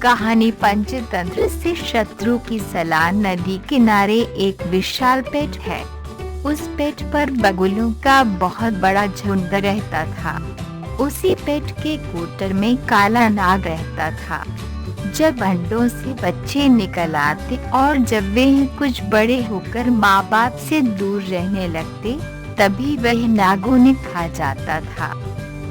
कहानी पंचतंत्र से। शत्रु की सलाह। नदी किनारे एक विशाल पेट है। उस पेट पर बगुलों का बहुत बड़ा झुंड रहता था। उसी पेट के कोटर में काला नाग रहता था। जब अंडों से बच्चे निकल आते और जब वे कुछ बड़े होकर माँ बाप से दूर रहने लगते, तभी वह नागों ने खा जाता था।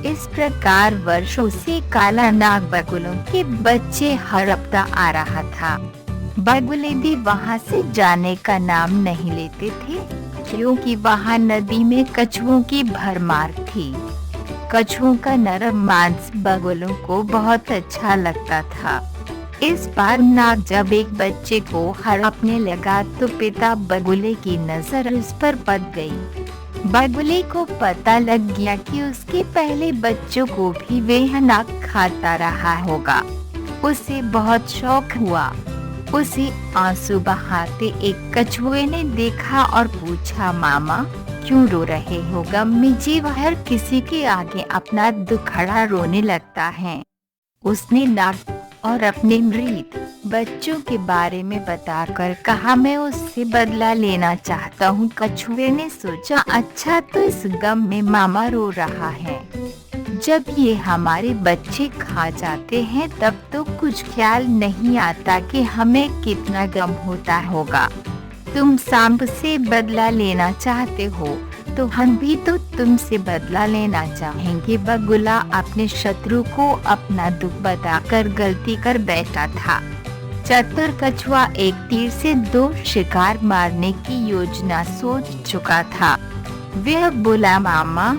इस प्रकार वर्षों से काला नाग बगुलों के बच्चे हड़पता आ रहा था। बगुले भी वहां से जाने का नाम नहीं लेते थे, क्योंकि वहां नदी में कछुओं की भरमार थी। कछुओं का नरम मांस बगुलों को बहुत अच्छा लगता था। इस बार नाग जब एक बच्चे को हड़पने लगा तो पिता बगुले की नजर उस पर पड़ गई। बगुले को पता लग गया कि उसके पहले बच्चों को भी वह नाग खाता रहा होगा। उसे बहुत शौक हुआ। उसे आंसू बहाते एक कछुए ने देखा और पूछा, मामा क्यों रो रहे हो? गम्मी जी हर किसी के आगे अपना दुखड़ा रोने लगता है। उसने नाग और अपने मृत बच्चों के बारे में बताकर कहा, मैं उससे बदला लेना चाहता हूँ। कछुए ने सोचा, अच्छा तो इस गम में मामा रो रहा है। जब ये हमारे बच्चे खा जाते हैं तब तो कुछ ख्याल नहीं आता कि हमें कितना गम होता होगा। तुम सांप से बदला लेना चाहते हो तो हम भी तो तुमसे बदला लेना चाहेंगे। बगुला अपने शत्रु को अपना दुख बताकर गलती कर बैठा था। चतुर कछुआ एक तीर से 2 शिकार मारने की योजना सोच चुका था। वह बोला, मामा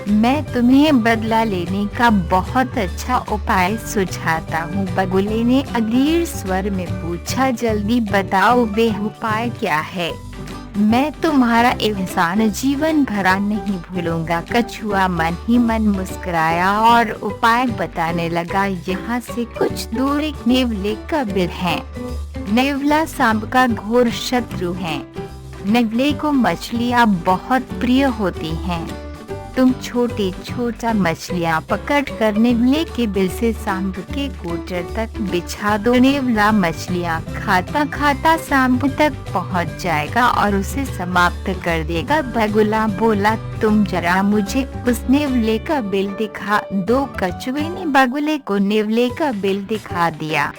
मैं तुम्हें बदला लेने का बहुत अच्छा उपाय सुझाता हूँ। बगुले ने अधीर स्वर में पूछा, जल्दी बताओ वह उपाय क्या है? मैं तुम्हारा एहसान जीवन भरा नहीं भूलूंगा। कछुआ मन ही मन मुस्कुराया और उपाय बताने लगा। यहाँ से कुछ दूर एक नेवले का बिल है। नेवला सांप का घोर शत्रु है। नेवले को मछलियाँ बहुत प्रिय होती हैं। तुम छोटा मछलियाँ पकड़ कर नेवले के बिल से सांप के कोटर तक बिछा दो। नेवला मछलियाँ खाता खाता सांप तक पहुँच जाएगा और उसे समाप्त कर देगा। बगुला बोला, तुम जरा मुझे उस नेवले का बिल दिखा दो। कछुए ने बगुले को नेवले का बिल दिखा दिया।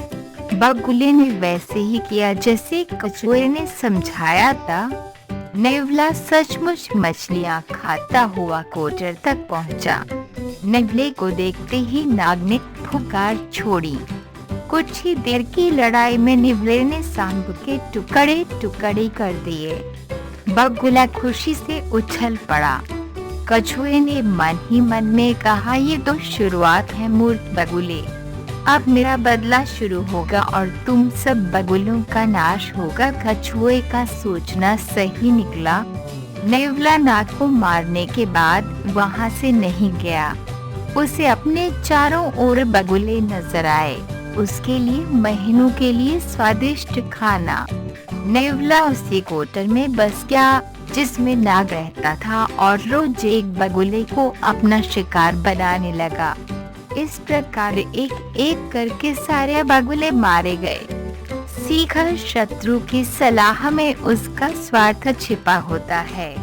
बगुले ने वैसे ही किया जैसे कछुए ने समझाया था। नेवला सचमुच मछलियाँ खाता हुआ कोटर तक पहुँचा। नेवले को देखते ही नाग ने फुकार छोड़ी। कुछ ही देर की लड़ाई में नेवले ने सांप के टुकड़े टुकड़े कर दिए। बगुला खुशी से उछल पड़ा। कछुए ने मन ही मन में कहा, ये तो शुरुआत है मूर्ख बगुले। अब मेरा बदला शुरू होगा और तुम सब बगुलों का नाश होगा। कछुए का सोचना सही निकला। नेवला नाग को मारने के बाद वहां से नहीं गया। उसे अपने चारों ओर बगुले नजर आए। उसके लिए महीनों के लिए स्वादिष्ट खाना। नेवला उसी कोटर में बस गया जिसमें नाग रहता था और रोज एक बगुले को अपना शिकार बनाने लगा। इस प्रकार एक एक करके सारे बगुले मारे गए। सीखा, शत्रु की सलाह में उसका स्वार्थ छिपा होता है।